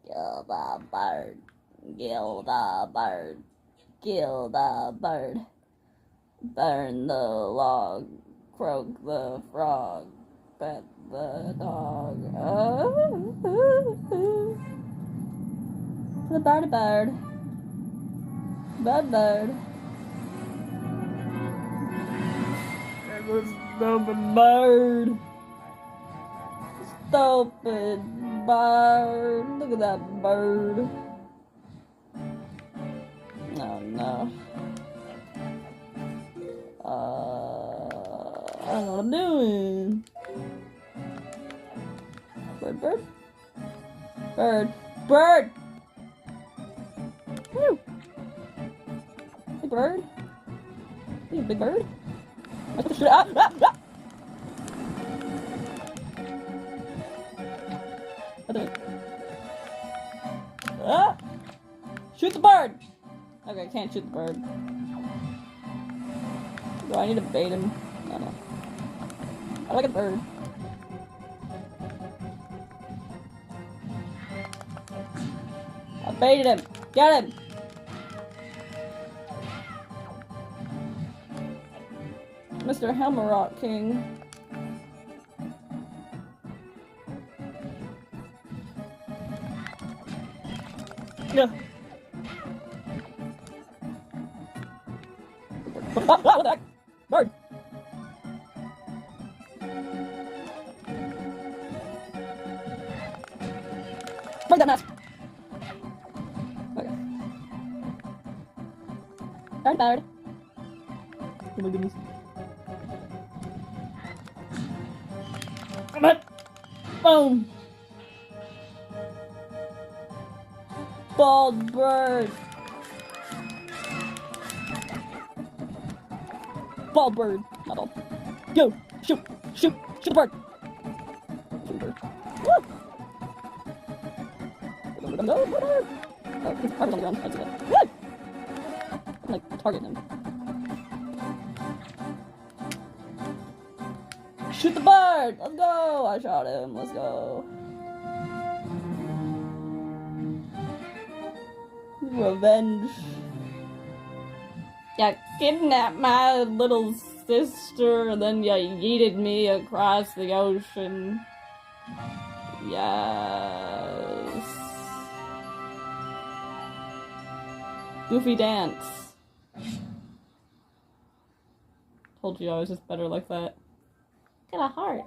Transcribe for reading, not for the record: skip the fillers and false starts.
Kill the bird. Kill the bird. Kill the bird. Burn the log. Croak the frog. Pet the dog. The bird, bird. Bird, bird. Stupid bird. Stupid bird. Look at that bird. Oh no. I don't know what I'm doing. Bird, bird. Bird. Bird! Woo! Hey, bird. Hey, big bird. I put the shit out. Ah! Shoot the bird! Okay, I can't shoot the bird. Do I need to bait him? I don't know. I like a bird. I baited him! Get him! Mr. Hammerrock King. Yeah. What the heck? Bird! Bring that mask! Okay. Bird, bird. Oh my goodness. Come on! Boom! Bald bird! Bald bird! Not bald. Go! Shoot! Shoot! Shoot the bird! Shoot the bird. Woo! No, bird! Oh, his arm's on the ground. I see that. Woo! I'm like targeting him. Shoot the bird! Let's go! I shot him. Let's go. Revenge. You kidnapped my little sister and then you yeeted me across the ocean. Yes. Goofy dance. Told you I was just better like that. Get a heart.